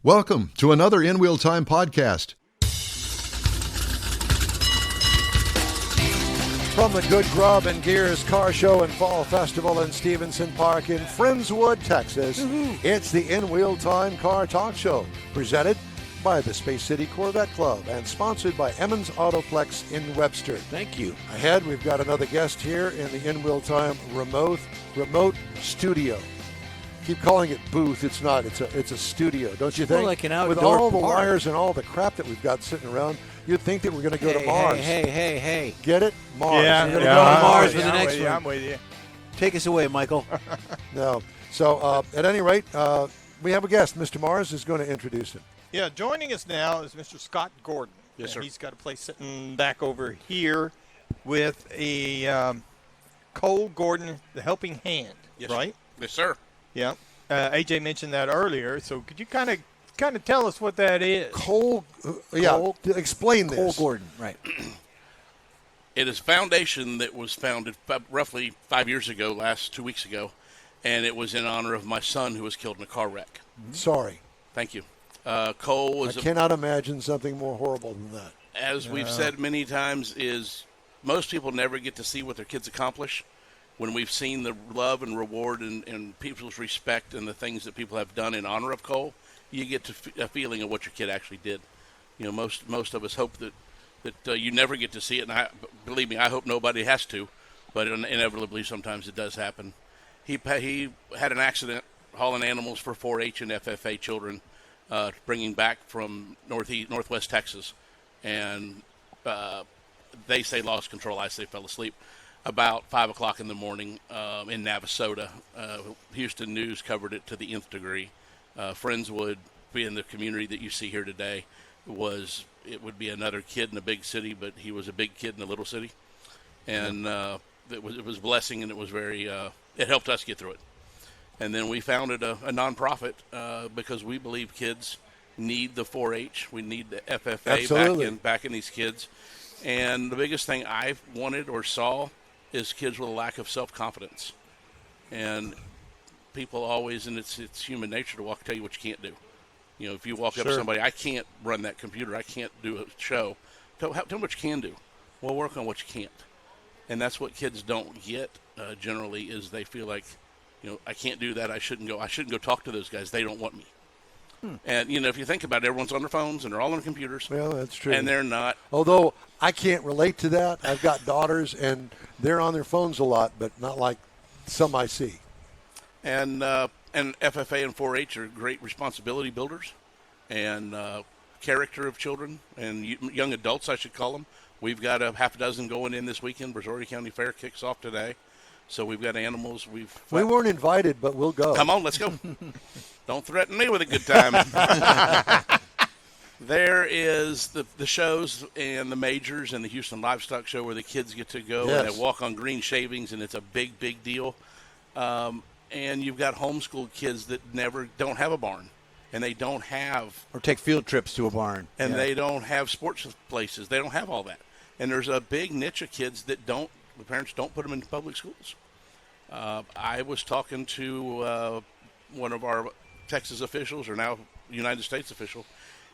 Welcome to another In Wheel Time podcast. From the Good Grub and Gears Car Show and Fall Festival in Stevenson Park in Friendswood, Texas, it's the In Wheel Time Car Talk Show, presented by the Space City Corvette Club and sponsored by Emmons Autoplex in Webster. Thank you. Ahead, we've got another guest here in the In Wheel Time remote studio. Keep calling it booth. It's not. It's a studio, don't you think? More like an outdoor With all the park. wires and all the crap that we've got sitting around, you'd think that we're going to go to Mars. Hey. Get it? Mars. Yeah, We're gonna yeah. go to Mars Mars. for the next one. I'm with you. Take us away, Michael. No. So, at any rate, we have a guest. Mr. Mars is going to introduce him. Yeah, joining us now is Mr. Scott Gordon. Yes, sir. He's got a place sitting back over here with a Cole Gordon, the helping hand, Yes, right? Yes, sir. Yeah. AJ mentioned that earlier, so could you kind of tell us what that is? Cole, explain this. Cole Gordon, right. It is a foundation that was founded roughly 5 years ago, 2 weeks ago, and it was in honor of my son who was killed in a car wreck. Sorry. Thank you. Cole I was, cannot imagine something more horrible than that. as we've said many times, is most people never get to see what their kids accomplish. When we've seen the love and reward and people's respect and the things that people have done in honor of Cole, you get to a feeling of what your kid actually did. You know, most of us hope that you never get to see it, and believe me, I hope nobody has to, but inevitably sometimes it does happen. He had an accident hauling animals for 4-H and FFA children, bringing back from northwest Texas, and they say lost control, I say fell asleep. About 5 o'clock in the morning in Navasota. Houston News covered it to the nth degree. Friendswood, being the community that you see here today, it would be another kid in a big city, but he was a big kid in a little city. And it was a blessing, and it was very, it helped us get through it. And then we founded a nonprofit because we believe kids need the 4-H. We need the FFA back in these kids. And the biggest thing I've wanted or saw is kids with a lack of self-confidence. And people always, and it's human nature to tell you what you can't do. You know, if you walk up to somebody, I can't run that computer, I can't do a show. Tell them what you can do. Well, work on what you can't. And that's what kids don't get generally, is they feel like, you know, I can't do that, I shouldn't go talk to those guys, they don't want me. And, you know, if you think about it, everyone's on their phones and they're all on computers. Well, that's true. And they're not. Although I can't relate to that. I've got daughters, and they're on their phones a lot, but not like some I see. And FFA and 4-H are great responsibility builders and character of children and young adults, I should call them. We've got a half a dozen going in this weekend. Brazoria County Fair kicks off today. So we've got animals. We weren't invited, but we'll go. Come on, let's go. Don't threaten me with a good time. There is the shows and the majors and the Houston Livestock Show where the kids get to go and they walk on green shavings, and it's a big, big deal. And you've got homeschooled kids that don't have a barn, and they don't have Or take field trips to a barn. and they don't have sports places. They don't have all that. And there's a big niche of kids that the parents don't put them in public schools. I was talking to one of our Texas officials, or now United States official,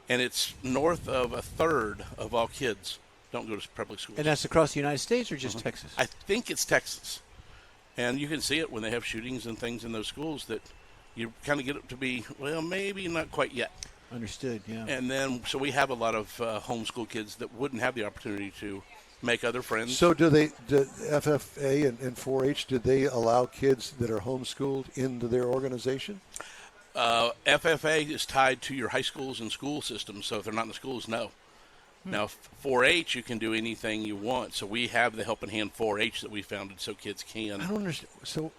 and it's north of a third of all kids don't go to public schools. And that's across the United States or just Texas? I think it's Texas. And you can see it when they have shootings and things in those schools that you kind of get it to be, well, maybe not quite yet. Understood, yeah. And then, so we have a lot of homeschool kids that wouldn't have the opportunity to make other friends. So do FFA and 4-H, do they allow kids that are homeschooled into their organization? FFA is tied to your high schools and school systems, so if they're not in the schools, no. Now, 4-H, you can do anything you want. So we have the Helping Hand 4-H that we founded so kids can. I don't understand. So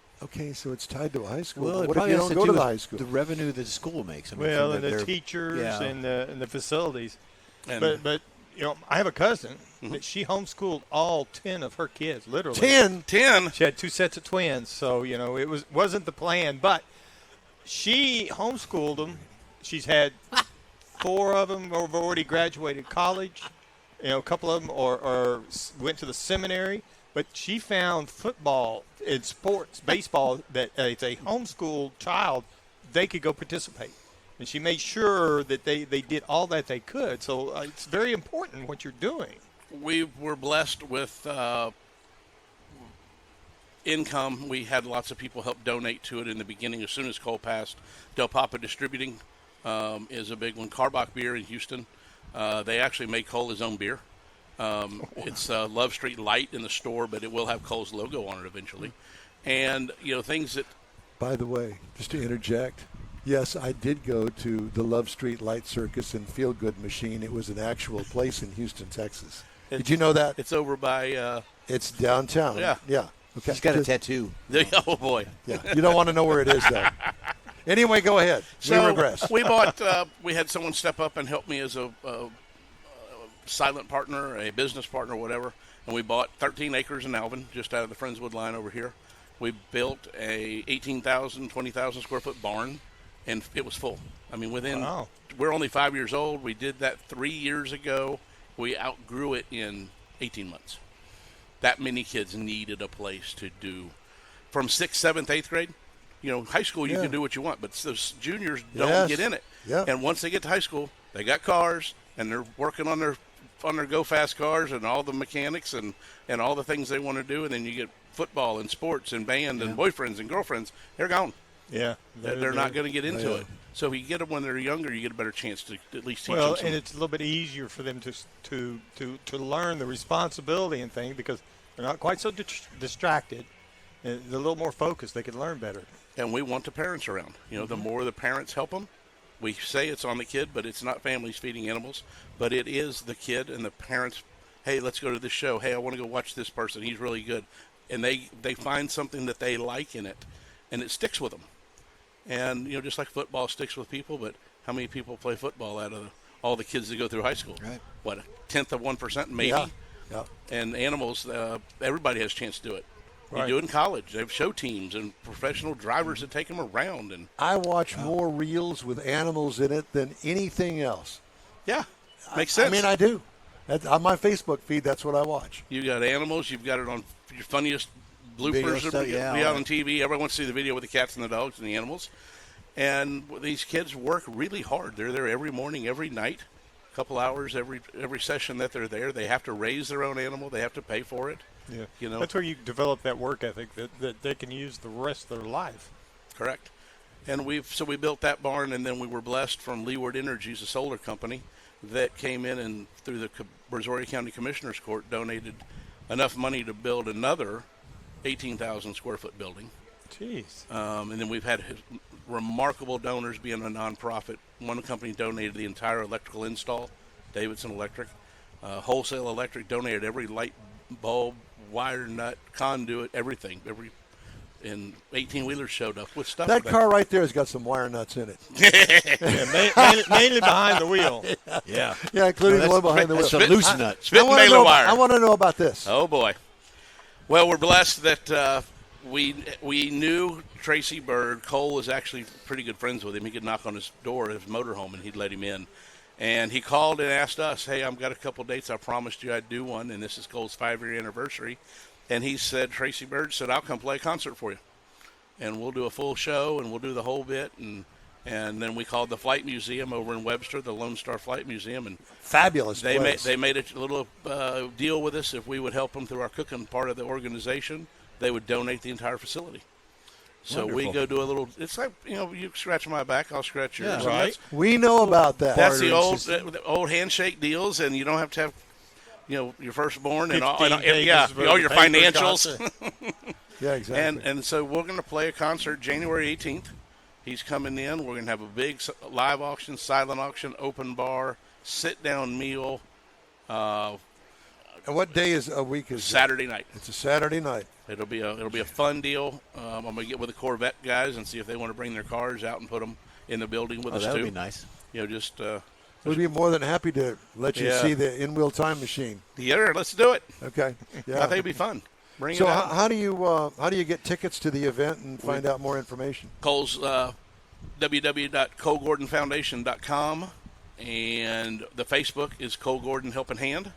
it's tied to a high school. Well, it what if probably you has don't to go do to the with high school? the revenue that the school makes. I mean, Well, from and the teachers yeah. and the facilities. And But you know, I have a cousin that she homeschooled all 10 of her kids, literally. 10? She had 2 sets of twins, so you know it wasn't the plan, but she homeschooled them. She's had 4 of them have already graduated college. You know, a couple of them or went to the seminary. But she found football and sports, baseball, that if a homeschooled child, they could go participate. And she made sure that they did all that they could. So it's very important what you're doing. We were blessed with income. We had lots of people help donate to it in the beginning. As soon as Cole passed, Del Papa Distributing is a big one. Karbock beer in Houston. They actually make Cole his own beer. It's Love Street Light in the store, but it will have Cole's logo on it eventually. And, things that... By the way, just to interject, yes, I did go to the Love Street Light Circus and Feel Good Machine. It was an actual place in Houston, Texas. Did you know that? It's over by... It's downtown. Yeah. Yeah. Okay. He's got a tattoo. Oh, boy. Yeah. You don't want to know where it is, though. Anyway, go ahead. So we regress. we bought. We had someone step up and help me as a silent partner, a business partner, whatever. And we bought 13 acres in Alvin, just out of the Friendswood line over here. We built a 18,000, 20,000 square foot barn, and it was full. I mean, we're only 5 years old. We did that 3 years ago. We outgrew it in 18 months. That many kids needed a place to do. From 6th, 7th, 8th grade, high school you can do what you want, but those juniors don't get in it. Yeah. And once they get to high school, they got cars, and they're working on their go fast cars and all the mechanics and all the things they want to do, and then you get football and sports and band and boyfriends and girlfriends. They're gone. Yeah, they're not going to get into it. So if you get them when they're younger, you get a better chance to at least teach them. Well, and it's a little bit easier for them to learn the responsibility and thing because they're not quite so distracted. They're a little more focused. They can learn better. And we want the parents around. The more the parents help them, we say it's on the kid, but it's not families feeding animals, but it is the kid and the parents. Hey, let's go to this show. Hey, I want to go watch this person. He's really good. And they find something that they like in it, and it sticks with them. And, just like football sticks with people, but how many people play football out of all the kids that go through high school? Right. What, 1/10 of 1% maybe? Yeah. And animals, everybody has a chance to do it. Right. You do it in college. They have show teams and professional drivers that take them around. And I watch more reels with animals in it than anything else. yeah, makes sense. I mean, I do. On my Facebook feed, that's what I watch. You got animals. You've got it on your funniest bloopers. Video stuff, yeah, be all out that. on TV. Everyone wants to see the video with the cats and the dogs and the animals. And these kids work really hard. They're there every morning, every night, a couple hours every session that they're there. They have to raise their own animal. They have to pay for it. Yeah, that's where you develop that work ethic that they can use the rest of their life. Correct. And we built that barn, and then we were blessed from Leeward Energies, a solar company, that came in and through the Brazoria County Commissioner's Court donated enough money to build another 18,000 square foot building. Jeez. And then we've had remarkable donors being a nonprofit. One company donated the entire electrical install, Davidson Electric. Wholesale Electric donated every light bulb, wire nut, conduit, everything. And 18-wheelers showed up with stuff. That car right there has got some wire nuts in it. Mainly behind the wheel. Yeah. Yeah, including the one behind the wheel. That's a loose nut. Spit mailer wire. I want to know about this. Oh, boy. Well, we're blessed that we knew Tracy Bird. Cole was actually pretty good friends with him. He could knock on his door at his motorhome, and he'd let him in. And he called and asked us, hey, I've got a couple dates. I promised you I'd do one, and this is Cole's 5-year anniversary. And he said, Tracy Bird said, I'll come play a concert for you. And we'll do a full show, and we'll do the whole bit. And then we called the Flight Museum over in Webster, the Lone Star Flight Museum. And fabulous place. They made a little deal with us. If we would help them through our cooking part of the organization, they would donate the entire facility. So Wonderful. we go do a little. It's like you scratch my back, I'll scratch yours. Yeah, right. We know about that. That's the old handshake deals, and you don't have to have, your firstborn and all your financials. Yeah, exactly. And so we're going to play a concert January 18th. He's coming in. We're going to have a big live auction, silent auction, open bar, sit down meal. And what day is a week is Saturday night. It's a Saturday night. It'll be a fun deal. I'm going to get with the Corvette guys and see if they want to bring their cars out and put them in the building with us too. That would be nice. Just. We'd be more than happy to let you see the in-wheel time machine. Yeah, let's do it. Okay. Yeah. I think it'd be fun. Bring So it out. how do you get tickets to the event and find out more information? Cole's www.colegordonfoundation.com, and the Facebook is Cole Gordon Helping Hand,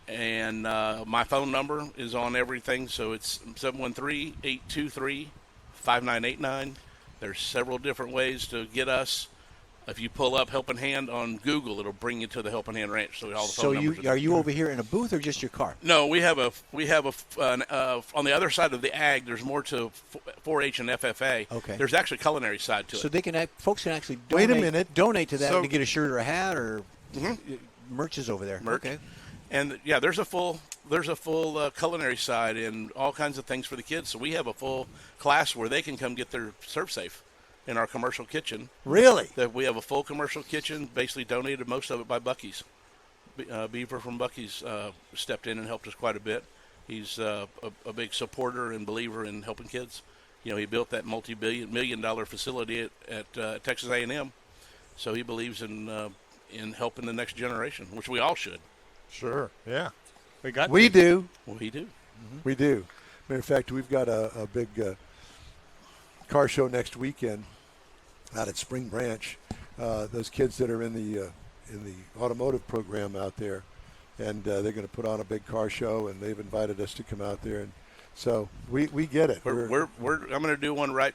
and my phone number is on everything, so it's 713-823-5989. There's several different ways to get us. If you pull up Helping Hand on Google, it'll bring you to the Helping Hand Ranch. So all the So phone numbers are you over here in a booth or just your car? No, we have on the other side of the ag. There's more to 4-H and FFA. Okay. There's actually a culinary side to So it. they can folks can actually Wait a donate, minute. donate to that So- and get a shirt or a hat or merch is over there. Merch. Okay. And yeah, there's a full culinary side and all kinds of things for the kids. So we have a full class where they can come get their serve safe in our commercial kitchen. Really? That we have a full commercial kitchen, basically donated most of it by Bucky's. Beaver from Bucky's stepped in and helped us quite a bit. He's a big supporter and believer in helping kids. You know, he built that multi-million-dollar facility at Texas A&M, so he believes in helping the next generation, which we all should. Sure. Yeah. We We do. Well, we do. We do. Matter of fact, we've got a big car show next weekend out at Spring Branch. Those kids that are in the automotive program out there, and they're going to put on a big car show, and they've invited us to come out there, and so we get it. I'm going to do one right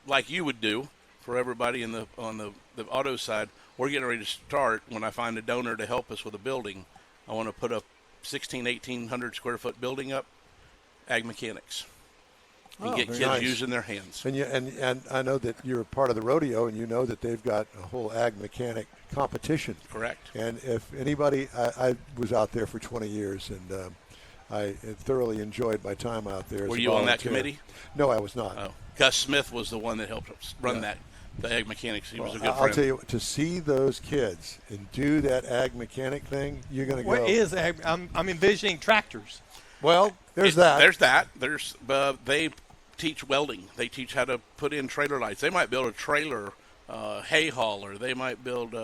like you would do for everybody on the auto side. We're getting ready to start. When I find a donor to help us with a building, I want to put a 1,800 square foot building up, ag mechanics, and get very kids nice. using their hands. And I know that you're a part of the rodeo, and you know that they've got a whole ag mechanic competition. Correct. And if anybody, I was out there for 20 years, and I thoroughly enjoyed my time out there. Were as a you on that volunteer. committee? No, I was not. Oh, Gus Smith was the one that helped us run the ag mechanics. He was a good friend. I'll tell you, to see those kids and do that ag mechanic thing, you're going to go. What is ag? I'm envisioning tractors. Well, there's that. There's they teach welding. They teach how to put in trailer lights. They might build a trailer hay hauler. They might build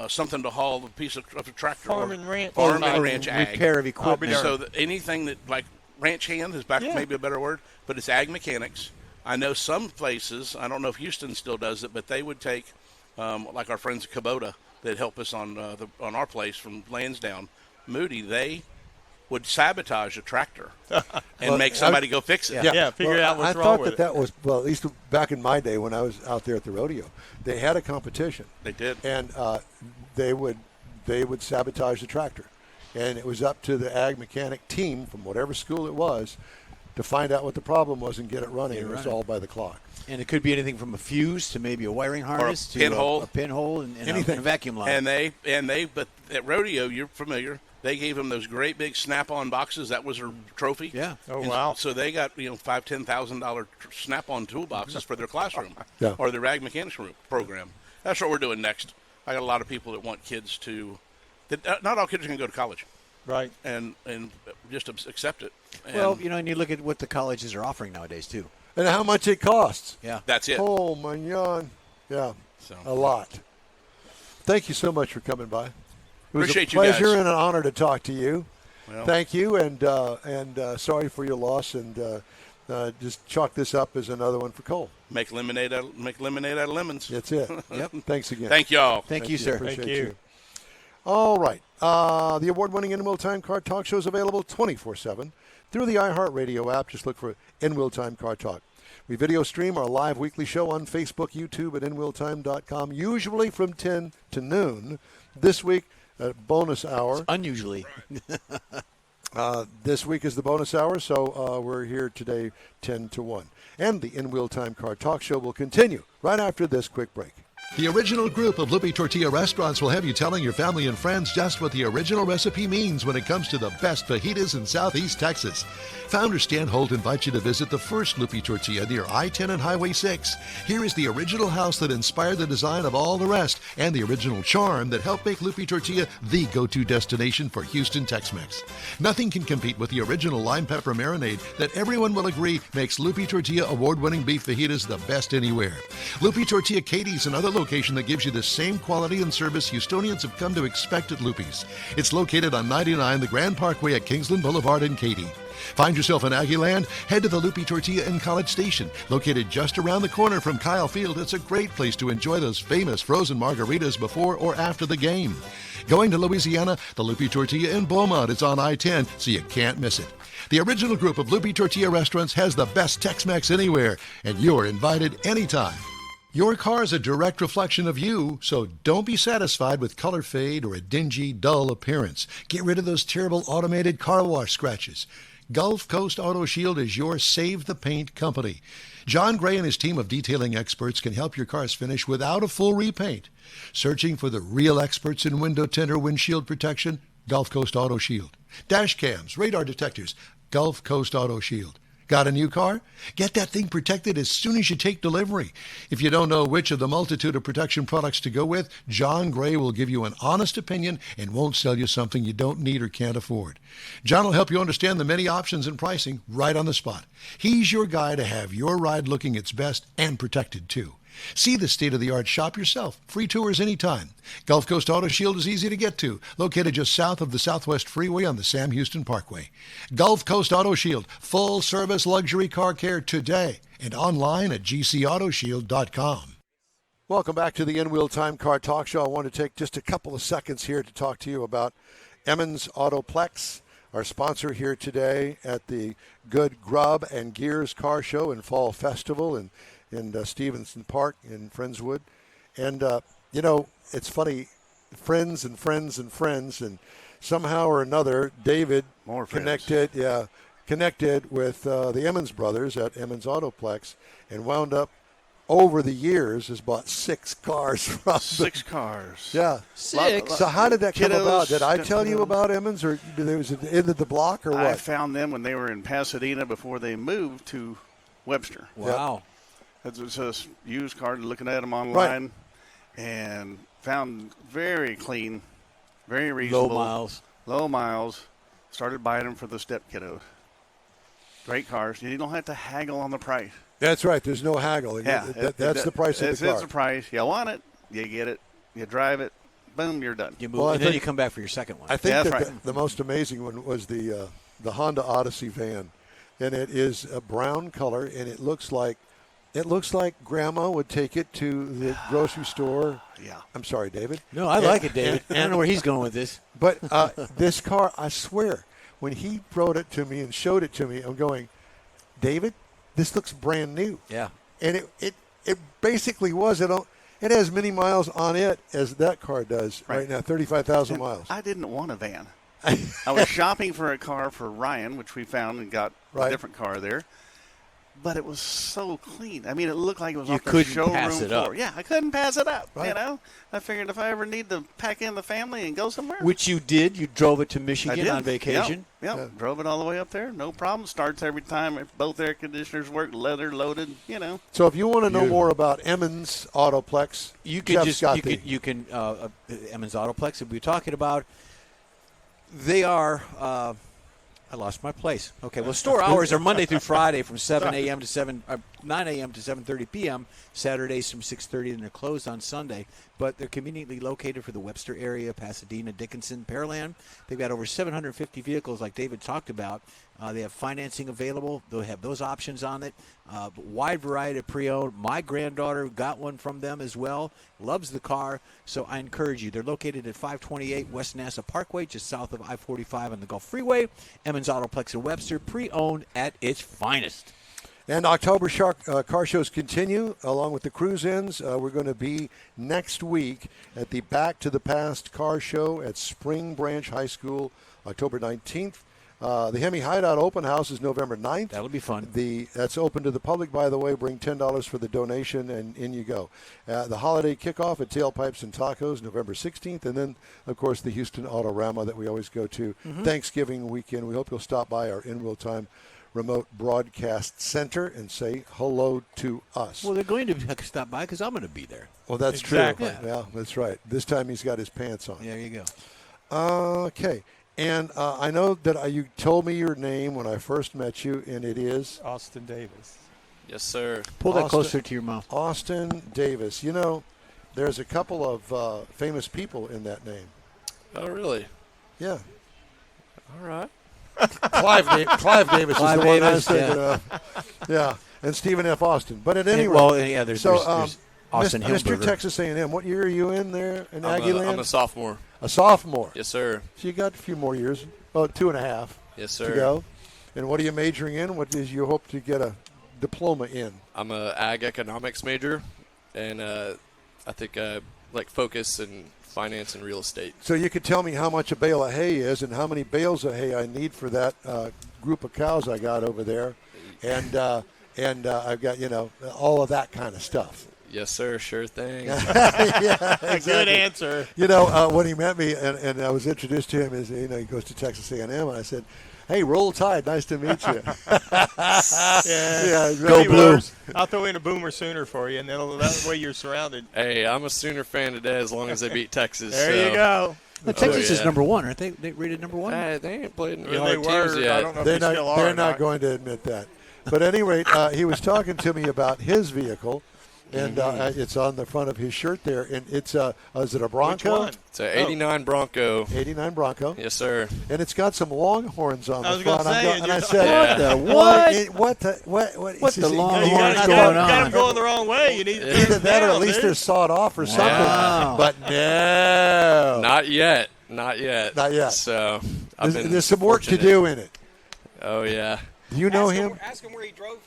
something to haul a piece of a tractor. Farm and ranch. Farm Or and ranch ag. Repair of equipment. So anything that like ranch hand is back maybe a better word, but it's ag mechanics. I know some places, I don't know if Houston still does it, but they would take, like our friends at Kubota that help us on our place from Lansdowne, Moody, they would sabotage a tractor and make somebody go fix it. Yeah, figure out what's I wrong thought with that was, well, at least back in my day when I was out there at the rodeo, they had a competition. They did. And they would sabotage the tractor. And it was up to the ag mechanic team from whatever school it was to find out what the problem was and get it running. It was all by the clock. And it could be anything from a fuse to maybe a wiring harness to pinhole. a pinhole and Anything. a vacuum line. But at rodeo, you're familiar. They gave them those great big Snap-on boxes. That was their trophy. Yeah. Oh, And wow. So they got $5,000-$10,000 Snap-on toolboxes for their classroom Yeah. or their ag mechanics program. That's what we're doing next. I got a lot of people that want kids to. Not all kids are going to go to college, Right. and just accept it. And Well, and you look at what the colleges are offering nowadays too. And how much it costs. Yeah. that's it. Oh, man. Yeah, So. a lot. Thank you so much for coming by. It was Appreciate a you guys. pleasure and an honor to talk to you. Well, Thank you, and sorry for your loss, and just chalk this up as another one for Cole. make lemonade out of lemons. That's it. Yep. Thanks again. Thank y'all. Thank you, sir. Appreciate Thank you. All right. The award-winning In Wheel Time Car Talk Show is available 24/7 through the iHeartRadio app. Just look for In Wheel Time Car Talk. We video stream our live weekly show on Facebook, YouTube, at InWheelTime.com, usually from 10 to noon. This week, a bonus hour. Unusually. This week is the bonus hour, so we're here today 10 to 1. And the In Wheel Time Car Talk Show will continue right after this quick break. The original group of Lupe Tortilla restaurants will have you telling your family and friends just what the original recipe means when it comes to the best fajitas in Southeast Texas. Founder Stan Holt invites you to visit the first Lupe Tortilla near I-10 and Highway 6. Here is the original house that inspired the design of all the rest and the original charm that helped make Lupe Tortilla the go-to destination for Houston Tex-Mex. Nothing can compete with the original lime pepper marinade that everyone will agree makes Lupe Tortilla award-winning beef fajitas the best anywhere. Lupe Tortilla Katie's another location that gives you the same quality and service Houstonians have come to expect at Lupe's. It's located on 99 the Grand Parkway at Kingsland Boulevard in Katy. Find yourself in Aggieland? Head to the Lupe Tortilla in College Station. Located just around the corner from Kyle Field, it's a great place to enjoy those famous frozen margaritas before or after the game. Going to Louisiana? The Lupe Tortilla in Beaumont. It's on I-10, so you can't miss it. The original group of Lupe Tortilla restaurants has the best Tex-Mex anywhere, and you're invited anytime. Your car is a direct reflection of you, so don't be satisfied with color fade or a dingy, dull appearance. Get rid of those terrible automated car wash scratches. Gulf Coast Auto Shield is your Save the Paint company. John Gray and his team of detailing experts can help your cars finish without a full repaint. Searching for the real experts in window tint or windshield protection? Gulf Coast Auto Shield. Dash cams, radar detectors, Gulf Coast Auto Shield. Got a new car? Get that thing protected as soon as you take delivery. If you don't know which of the multitude of protection products to go with, John Gray will give you an honest opinion and won't sell you something you don't need or can't afford. John will help you understand the many options and pricing right on the spot. He's your guy to have your ride looking its best and protected too. See the state-of-the-art shop yourself. Free tours anytime. Gulf Coast Auto Shield is easy to get to, located just south of the Southwest Freeway on the Sam Houston Parkway. Gulf Coast Auto Shield, full-service luxury car care today, and online at gcautoshield.com. Welcome back to the In-Wheel Time Car Talk Show. I want to take just a couple of seconds here to talk to you about Emmons Autoplex, our sponsor here today at the Good Grub and Gears Car Show and Fall Festival in Stevenson Park in Friendswood. And, it's funny, friends, and somehow or another, David connected with the Emmons brothers at Emmons Autoplex and wound up over the years has bought 6 cars from Six cars. Yeah. 6? So how did that come Kiddos, about? Did I tell you about Emmons, or was it in the block, or what? I found them when they were in Pasadena before they moved to Webster. Wow. It was a used car, looking at them online, and found very clean, very reasonable. Low miles. Started buying them for the step kiddos. Great cars. You don't have to haggle on the price. That's right. There's no haggling. Yeah, that's the price of the car. It's the price. You want it, you get it, you drive it, boom, you're done. You move, and then you come back for your second one. I think that's that the most amazing one was the Honda Odyssey van, and it is a brown color, and it looks like Grandma would take it to the grocery store. Yeah. I'm sorry, David. No, I like it, David. I don't know where he's going with this. But this car, I swear, when he brought it to me and showed it to me, I'm going, David, this looks brand new. Yeah. And it basically was. It has many miles on it as that car does right now, 35,000 miles. I didn't want a van. I was shopping for a car for Ryan, which we found and got a different car there. But it was so clean. I mean, it looked like it was off the showroom pass it floor. up. Yeah, I couldn't pass it up. Right. I figured if I ever need to pack in the family and go somewhere. Which you did. You drove it to I Michigan did. on vacation. Yep. Yeah. Drove it all the way up there. No problem. Starts every time. If both air conditioners work, leather loaded, So if you want to know more about Emmons Autoplex, You can Jeff's just got you can Emmons Autoplex. If we're talking about, they are. I lost my place. Okay, well, store hours are Monday through Friday from 7 a.m. to 9 a.m. to 7:30 p.m. Saturdays from 6:30, and they're closed on Sunday. But they're conveniently located for the Webster area, Pasadena, Dickinson, Pearland. They've got over 750 vehicles, like David talked about. They have financing available. They'll have those options on it. Wide variety of pre-owned. My granddaughter got one from them as well. Loves the car. So I encourage you. They're located at 528 West NASA Parkway, just south of I-45 on the Gulf Freeway. Emmons Autoplex in Webster, pre-owned at its finest. And October car shows continue along with the cruise-ins. We're going to be next week at the Back to the Past car show at Spring Branch High School, October 19th. The Hemi Hideout Open House is November 9th. That'll be fun. That's open to the public, by the way. Bring $10 for the donation, and in you go. The holiday kickoff at Tailpipes and Tacos, November 16th. And then, of course, the Houston Autorama that we always go to Thanksgiving weekend. We hope you'll stop by our In Real Time Remote Broadcast Center and say hello to us. Well, they're going to stop by because I'm going to be there. Well, that's Exactly. true. Yeah, that's right. This time he's got his pants on. There you go. Okay. And I know that you told me your name when I first met you, and it is? Austin Davis. Yes, sir. Pull that Austin- closer to your mouth. Austin Davis. You know, there's a couple of famous people in that name. Oh, really? Yeah. All right. Clive Davis Clive is the one I was Davis, thinking of. Yeah. And Stephen F. Austin. But at any rate. Well, yeah, there's Austin Mr. Hilberger. Texas A&M, what year are you in there in Aggie Land? I'm a sophomore. A sophomore. Yes, sir. So you got a few more years, about 2.5 Yes, to sir. go. And what are you majoring in? What is you hope to get a diploma in? I'm a ag economics major, and I think like focus and finance and real estate. So you could tell me how much a bale of hay is and how many bales of hay I need for that group of cows I got over there, and I've got all of that kind of stuff. Yes, sir. Sure thing. Yeah, exactly. Good answer. When he met me and I was introduced to him, he goes to Texas A&M, and I said, "Hey, roll tide. Nice to meet you." Yeah, Go Blue. I'll throw in a Boomer Sooner for you, and that way you're surrounded. Hey, I'm a Sooner fan today as long as they beat Texas. There you go. Well, Texas is number one, aren't they? They rated number one? They ain't played any They hard were. teams yet. I don't know if they still are. They're not going to admit that. But at any rate, he was talking to me about his vehicle, and it's on the front of his shirt there. And it's is it a Bronco? Which one? It's an 89 Bronco. 89 Bronco. Yes, sir. And it's got some Longhorns on I the was front. gonna say, and I you're- said, What the what? What? What He the says, Longhorns You going got on? them going the wrong way. You need to Either that or at down, least dude. they're sawed off or something. Wow. But no. Not yet. Not yet. Not yet. So There's some work to do in it. Oh, yeah. Do you know him? Ask him where he drove,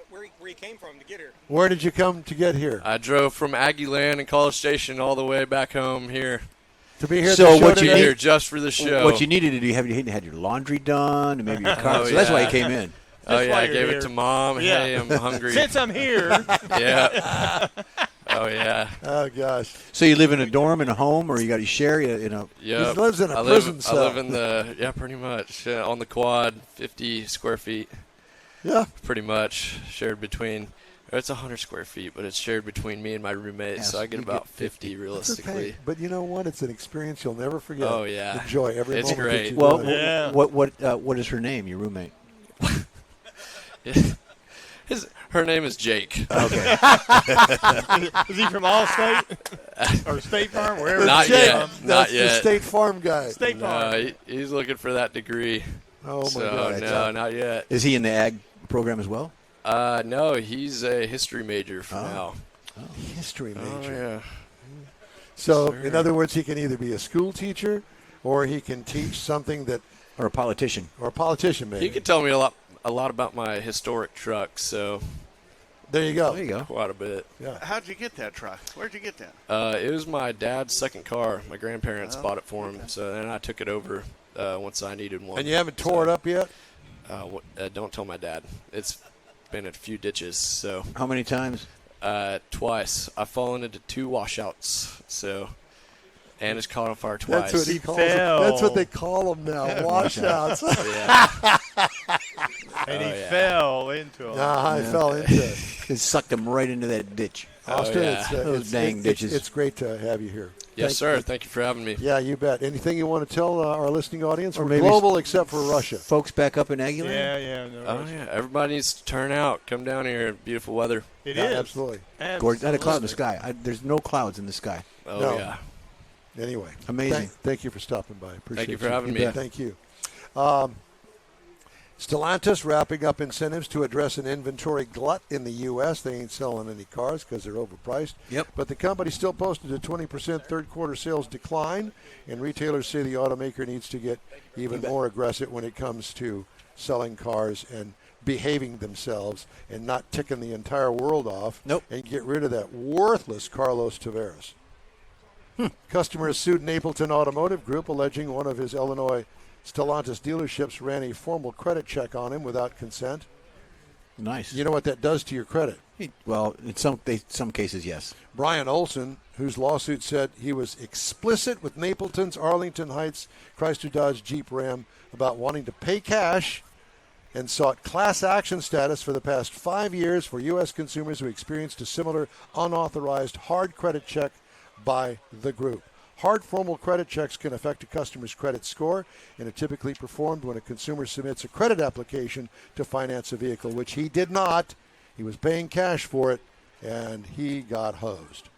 where he came from to get here. Where did you come to get here? I drove from Aggieland and College Station all the way back home here. To be here. So at the show what you today? Here just for the show. What you needed to do, you had your laundry done, and maybe your car. Oh, So that's why yeah. you came in. Oh, That's yeah, why I you're gave here. it to Mom. Yeah. Hey, I'm hungry. Since I'm here, Yeah. Oh, yeah. Oh gosh. So you live in a dorm, in a home, or you got to share? Yep. He lives in a I prison live, cell. I live in the, pretty much. On the quad, 50 square feet. Yeah. Pretty much shared between, it's 100 square feet, but it's shared between me and my roommate, Yes, so I get you about get 50 That's realistically. okay. But you know what? It's an experience you'll never forget. Oh, yeah. Enjoy every It's moment. great. That you Well, do it. Yeah. what is her name? Your roommate? Her name is Jake. Okay. is he from Allstate or State Farm? Wherever. Not Jake, yet. That's Not the yet. State Farm guy. State Farm. No, he's looking for that degree. Oh my So, God. no, not yet. Is he in the ag program as well? No, he's a history major for now. History Oh, major. yeah. So, Sure. in other words, he can either be a school teacher or he can teach something that, Or a politician? or a politician maybe. He could tell me a lot about my historic truck, so There you go. There you go. quite a bit. How'd you get that truck? Where'd you get that? It was my dad's second car. My grandparents bought it for him, so then I took it over once I needed one. And you haven't tore it up yet? Don't tell my dad. It's been a few ditches, so How many times? twice. I've fallen into 2 washouts, and it's caught on fire twice. That's what he calls them. fell. That's what they call them now, washouts. Yeah. And he Oh, yeah. fell into him. I fell into it. It sucked him right into that ditch. Austin, yeah. Those dang ditches. It's great to have you here. Yes, sir. Thank you for having me. Yeah, you bet. Anything you want to tell our listening audience? Or We're maybe global except for Russia. Folks back up in Aggieland? Yeah. No, Oh, yeah. Everybody needs to turn out. Come down here. Beautiful weather. It Yeah, is. absolutely. Gorgeous. Not a cloud in the sky. There's no clouds in the sky. Oh, No. yeah. Anyway, Amazing. Thank you for stopping by. Appreciate you for having me. bet. Thank you. Stellantis wrapping up incentives to address an inventory glut in the U.S. They ain't selling any cars because they're overpriced. Yep. But the company still posted a 20% third-quarter sales decline, and retailers say the automaker needs to get even more aggressive when it comes to selling cars and behaving themselves and not ticking the entire world off. Nope. And get rid of that worthless Carlos Tavares. Customers sued Napleton Automotive Group, alleging one of his Illinois Stellantis dealerships ran a formal credit check on him without consent. Nice. You know what that does to your credit? Well, in some cases, yes. Brian Olson, whose lawsuit said he was explicit with Napleton's Arlington Heights Chrysler Dodge Jeep Ram about wanting to pay cash and sought class action status for the past 5 years for U.S. consumers who experienced a similar unauthorized hard credit check by the group. Hard formal credit checks can affect a customer's credit score and are typically performed when a consumer submits a credit application to finance a vehicle, which he did not. He was paying cash for it, and he got hosed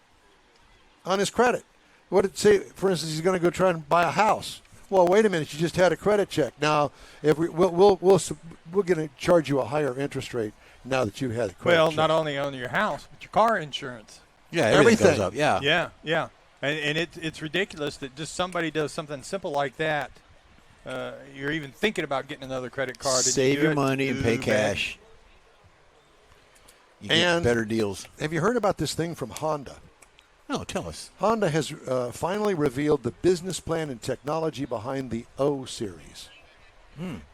on his credit. What did it say? For instance, he's going to go try and buy a house. Well, wait a minute. You just had a credit check. Now, if we're going to charge you a higher interest rate now that you had a credit Well, check. not only on your house, but your car insurance. Yeah, everything Everything. goes up. Yeah. Yeah. And it's ridiculous that just somebody does something simple like that. You're even thinking about getting another credit card. and Save you do your it money and pay too bad. cash. You get better deals. Have you heard about this thing from Honda? No, tell us. Honda has finally revealed the business plan and technology behind the O Series.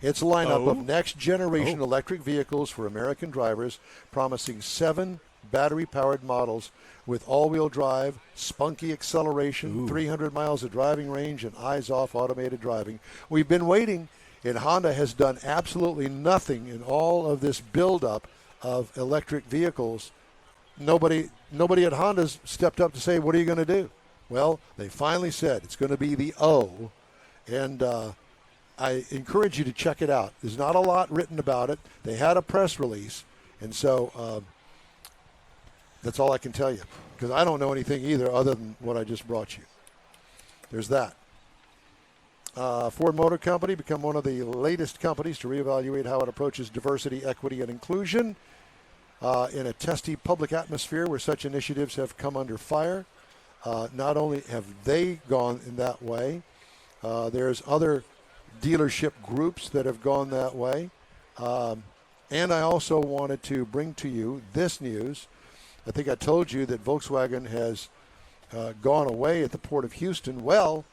Its lineup of next-generation electric vehicles for American drivers, promising 7 battery-powered models with all-wheel drive, spunky acceleration, 300 miles of driving range, and eyes-off automated driving. We've been waiting, and Honda has done absolutely nothing in all of this build-up of electric vehicles. Nobody at Honda's stepped up to say, what are you going to do? Well, they finally said it's going to be the O, and I encourage you to check it out. There's not a lot written about it. They had a press release, and so that's all I can tell you, because I don't know anything either other than what I just brought you. There's that. Ford Motor Company become one of the latest companies to reevaluate how it approaches diversity, equity, and inclusion in a testy public atmosphere where such initiatives have come under fire. Not only have they gone in that way, there's other dealership groups that have gone that way. And I also wanted to bring to you this news. I think I told you that Volkswagen has gone away at the Port of Houston. Well,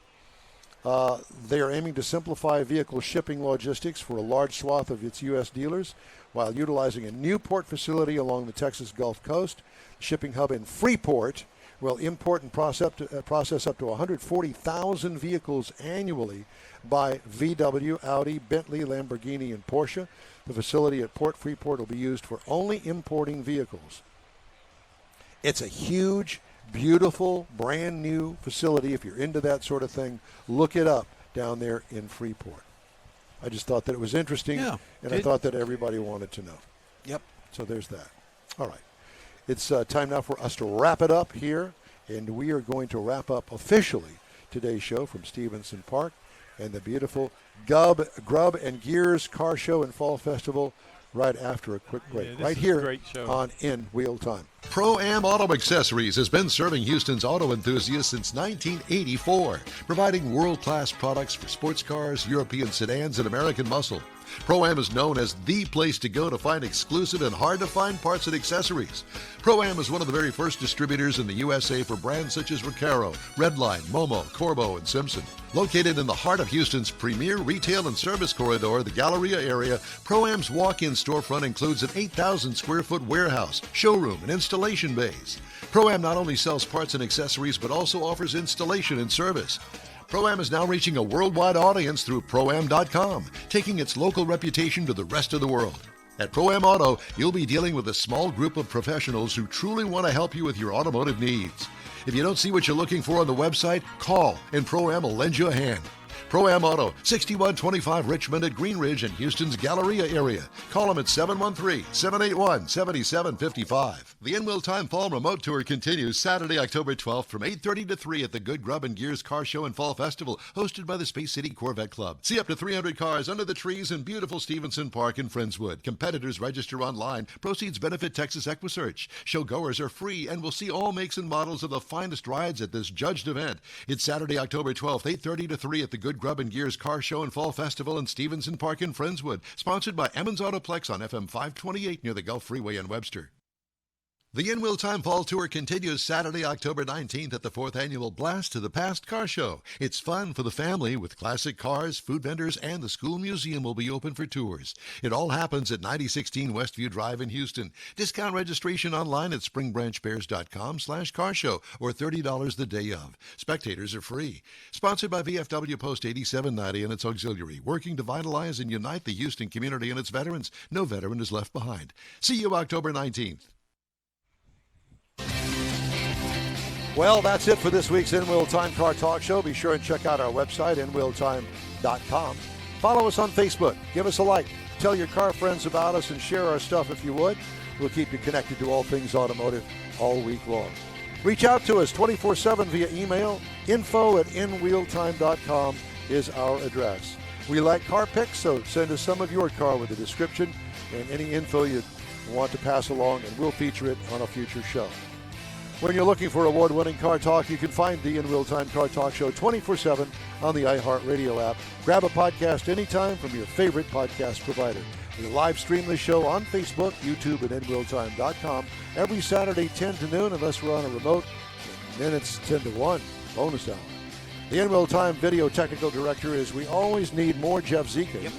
they are aiming to simplify vehicle shipping logistics for a large swath of its U.S. dealers while utilizing a new port facility along the Texas Gulf Coast. The shipping hub in Freeport will import and process up to 140,000 vehicles annually by VW, Audi, Bentley, Lamborghini, and Porsche. The facility at Port Freeport will be used for only importing vehicles. It's a huge, beautiful, brand new facility. If you're into that sort of thing, look it up down there in Freeport. I just thought that it was interesting, and I thought that everybody wanted to know. Yep. So there's that. All right. It's time now for us to wrap it up here, and we are going to wrap up officially today's show from Stevenson Park and the beautiful Grub and Gears Car Show and Fall Festival right after a quick break. Right here on In Wheel Time. Pro-Am Auto Accessories has been serving Houston's auto enthusiasts since 1984, providing world-class products for sports cars, European sedans, and American muscle. Pro-Am is known as the place to go to find exclusive and hard-to-find parts and accessories. Pro-Am is one of the very first distributors in the USA for brands such as Recaro, Redline, Momo, Corbo, and Simpson. Located in the heart of Houston's premier retail and service corridor, the Galleria area, Pro-Am's walk-in storefront includes an 8,000-square-foot warehouse, showroom, and installation bays. Pro-Am not only sells parts and accessories, but also offers installation and service. Pro-Am is now reaching a worldwide audience through Pro-Am.com, taking its local reputation to the rest of the world. At Pro-Am Auto, you'll be dealing with a small group of professionals who truly want to help you with your automotive needs. If you don't see what you're looking for on the website, call and Pro-Am will lend you a hand. Pro-Am Auto, 6125 Richmond at Green Ridge in Houston's Galleria area. Call them at 713-781-7755. The In Wheel Time Fall Remote Tour continues Saturday, October 12th from 8:30 to 3 at the Good Grub and Gears Car Show and Fall Festival, hosted by the Space City Corvette Club. See up to 300 cars under the trees in beautiful Stevenson Park in Friendswood. Competitors register online. Proceeds benefit Texas Equisearch. Showgoers are free and will see all makes and models of the finest rides at this judged event. It's Saturday, October 12th, 8:30 to 3 at the Good Grub and Gears Car Show and Fall Festival in Stevenson Park in Friendswood. Sponsored by Emmons Autoplex on FM 528 near the Gulf Freeway in Webster. The In Wheel Time Fall Tour continues Saturday, October 19th at the 4th Annual Blast to the Past Car Show. It's fun for the family with classic cars, food vendors, and the school museum will be open for tours. It all happens at 9016 Westview Drive in Houston. Discount registration online at springbranchbears.com/car show or $30 the day of. Spectators are free. Sponsored by VFW Post 8790 and its auxiliary, working to vitalize and unite the Houston community and its veterans. No veteran is left behind. See you October 19th. Well, that's it for this week's In Wheel Time Car Talk Show. Be sure and check out our website, inwheeltime.com. Follow us on Facebook. Give us a like. Tell your car friends about us and share our stuff if you would. We'll keep you connected to all things automotive all week long. Reach out to us 24/7 via email. info@inwheeltime.com is our address. We like car pics, so send us some of your car with a description and any info you want to pass along, and we'll feature it on a future show. When you're looking for award-winning car talk, you can find the In Wheel Time Car Talk Show 24/7 on the iHeartRadio app. Grab a podcast anytime from your favorite podcast provider. We live stream the show on Facebook, YouTube, and InWheelTime.com every Saturday 10 to noon, unless we're on a remote. And then it's 10 to 1, bonus hour. The In-Wheel Time video technical director is we always need more Jeff Zika. Yep.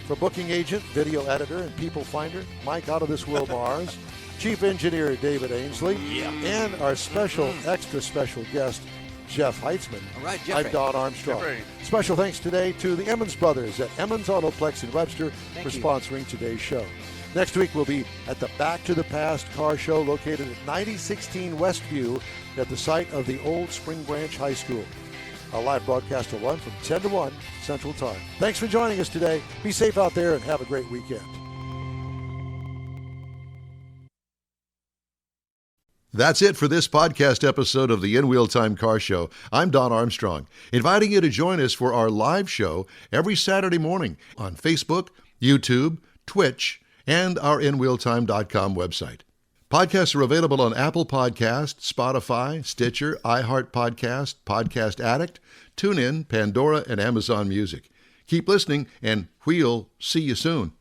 For booking agent, video editor, and people finder, Mike Out of This World Mars. Chief engineer, David Ainsley. Yeah. And our special, extra special guest, Jeff Heitzman. All right, Jeffrey. I'm Don Armstrong. Jeffrey. Special thanks today to the Emmons brothers at Emmons Autoplex in Webster Thank for you. sponsoring today's show. Next week, we'll be at the Back to the Past car show located at 9016 Westview at the site of the old Spring Branch High School. Our live broadcast will run from 10 to 1 Central Time. Thanks for joining us today. Be safe out there and have a great weekend. That's it for this podcast episode of the In-Wheel Time Car Show. I'm Don Armstrong, inviting you to join us for our live show every Saturday morning on Facebook, YouTube, Twitch, and our InWheelTime.com website. Podcasts are available on Apple Podcasts, Spotify, Stitcher, iHeart Podcast, Podcast Addict, TuneIn, Pandora, and Amazon Music. Keep listening, and we'll see you soon.